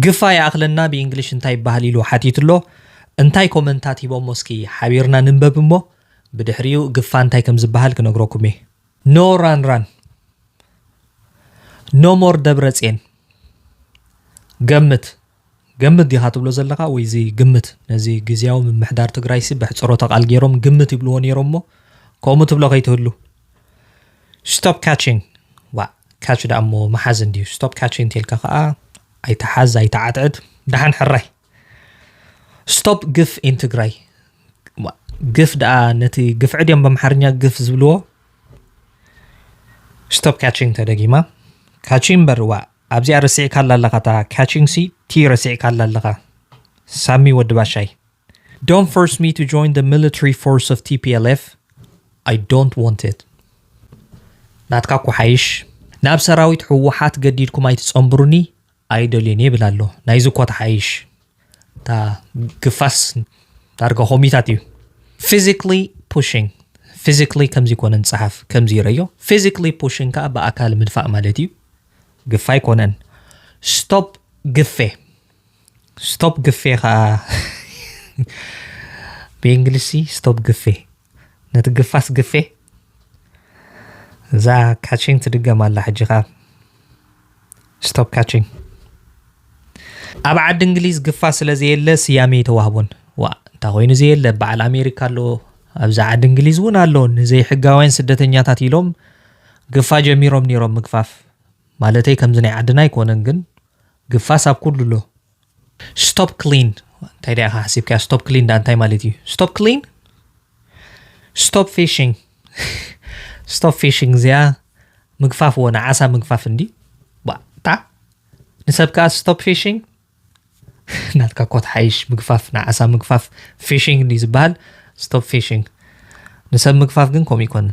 ግፋ ያክለና በእንግሊሽ እንታይ ባህል ኢሉ ሓቲትሎ እንታይ ኮሜንታት ሂቦም ሞስኪ ሓቢርና ንንበብሞ ብድሕሪው ግፋ እንታይ ከም ዝበሃል ክነግረኩም እየ ኖ ራን ኖ ሞር ደብረጽዮን ገምት ዲኻ ትብሎ ዘለካ ወይ ዚ ግምት ነዚ ግዝያው ምሕዳር ትግራይ ሲ ብሕጽሮ ተቃል ገይሮም ግምት ይብልዎ ነይሮሞ ከምኡ ትብሎ ከይትህሉ stop catching catch ዳሞ መሓዝን ዲዩ stop catching ተልካ ከዓ ኣይተሓዝ ኣይተዓትዕድ ደሓን ሕራይ stop ግፍ in ትግራይ ግፍ ዳ ነቲ ግፍዕ ድዮም በመሓርኛ ግፍ ዝብልዎ stop catching ተደጊማ catching በርዋ ኣብዚ አርሲዕ ካላለኻ ታ catching ሲ ቲ ረሲዕ ካላለኻ ሳሚ ወድባሻይ don't force me to join the military force of TPLF I don't want it ናትካ ኩሓይሽ ናብ ሰራዊት ሕወሓት ገዲድኩም ኣይትጸምብሩኒ አይደልኔ ብላሎ ናይዝ እኮ ተሓይሽ ታ ግፋስ ዳርጋ ሆሚታት እዩ physically ከምዚ ኮነን ጽሐፍ ከምዚ ረዮ physically pushing ካ በአካል ምድፋዕ ማለት እዩ ግፋይ ኮነን stop ግፌ ካ በእንግሊሲ stop ግፌ ነትግፋስ ግፌ ዛ catching ትድገማላ ሕጂኻ stop catching ኣብ ዓዲ እንግሊዝ ግፋ ስለዚ የለ ስያሜ ተዋህቦን እንታ ኮይኑ ዘየለ በዓል አሜሪካ ኣሎ ኣብዛ ዓዲ እንግሊዝ እውን ኣሎ ንዘይ ሕጋውያን ስደተኛታት ኢሎም ግፋ ጀሚሮም ነይሮም ምግፋፍ ማለተይ ከምዚ ናይ ዓድና ይኮነን ግን ግፋስ ኣብ ኩሉ ሎ stop clean እንታይ ዳኻ ሓሲብካ stop clean ዳ እንታይ ማለት እዩ stop fishing ዚያ ምግፋፍ ወና ዓሳ ምግፋፍ እንዲ ንሰብካ stop fishing ናትካ ኮት ሓይሽ ምግፋፍ ዓሳ ምግፋፍ fishing እንዲ ዝበሃል stop fishing ንሰብ ምግፋፍ ግን ከም ይኮን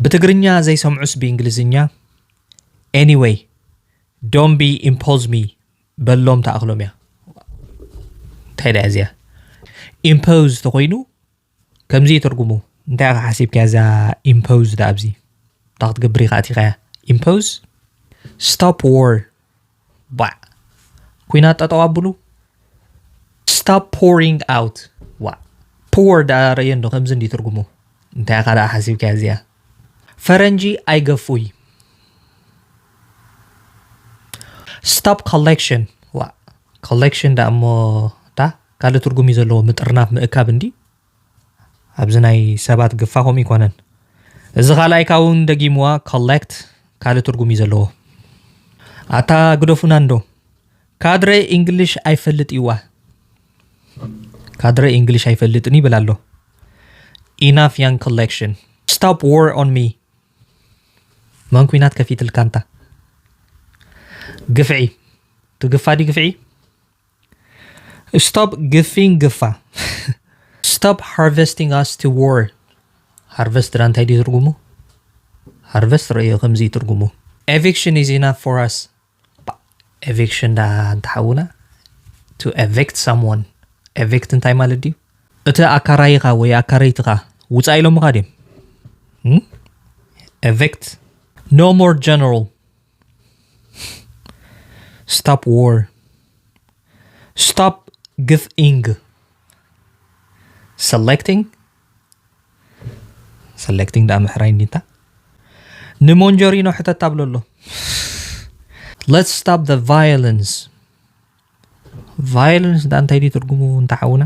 በትግርኛ ዘይሰምዑስ በእንግሊዝኛ anyway don't be impose me በሎም ታእኽሎምያ ታይዳዚያ impose ተኮይኑ ከምዚ ተርጉሙ እንታይ ሓሲብካ ዛ impose ዳብዚ ታኽት ግብሪ ኻቲኻ impose stop war ኩናት ተጠዋብሉ stop pouring out pour ዳረየን ነው ከምዚ እንዲ ተርጉሙ እንታይ ኻዳ ሓሲብካ ዚያ ፈረንጂ አይገፉይ stop collection ዳሞ ታ ካለ ትርጉም ይዘለው ምጥርናፍ ምእካብ እንዲ ኣብዚ ናይ ሰባት ግፋኹም ይኮነን እዚ ኻላይ ካውን ደጊምዋ collect ካለ ትርጉም ይዘለው አታ ግዶፉና እንዶ ካድሬ እንግሊሽ አይፈልጥኒ ብላሎ enough young collection stop war on me ማንኩናት ከፊትል ካንታ ግፍዒ ትግፋዲ ግፍዒ stop giving ግፋ stop harvesting us to war harvest ራንታይ ትርጉሙ harvest ረዮ ከምዚ ትርጉሙ eviction is enough for us eviction ዳ እንተሓውና to evict someone evict እንታይ ማለት እዩ እቲ አካራይኻ ወይ አካረይትኻ ውፃ ኢሎም ኻዲም evict no more general stop war stop giving selecting ዳ ምሕራይ እንዲታ ንሞንጆሪኖ ሕተት ታብለሎ let's stop the violence ዳ እንታይ ዲ ትርጉሙ እንተሓውና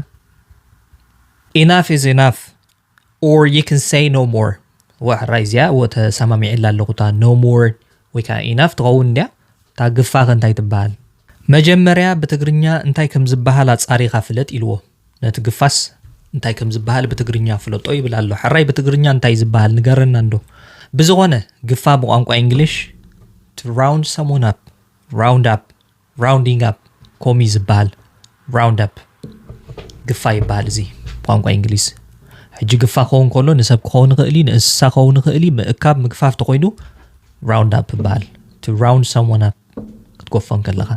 enough is enough or you can say no more ወሕራይዚያ ወተሰማሚዕላ ኣለኹታ no more ወይ ከዓ enough ትኸውን እንዲያ ታ ግፋኽ እንታይ ትበሃል መጀመርያ በትግርኛ እንታይ ከም ዝበሃል አጻሪኻ ፍለጥ ኢልዎ ነቲ ግፋስ እንታይ ከም ዝበሃል በትግርኛ ፍለጦ ይብላሎ ሕራይ በትግርኛ እንታይ ዝበሃል ንገረና እንዶ ብዝኾነ ግፋ በቋንቋ እንግሊሽ to round someone up rounding up ኮሚ ዝበሃል round up ግፋ ይበሃል እዚ በቋንቋ እንግሊዝ ሕጂ ግፋ ከውን ከሎ ንሰብ ከውን ኽእሊ ንእንስሳ ከውን ኽእሊ ምእካብ ምግፋፍ ተኮይኑ round up ይበሃል to round someone up ክትቆፈን ከለኻ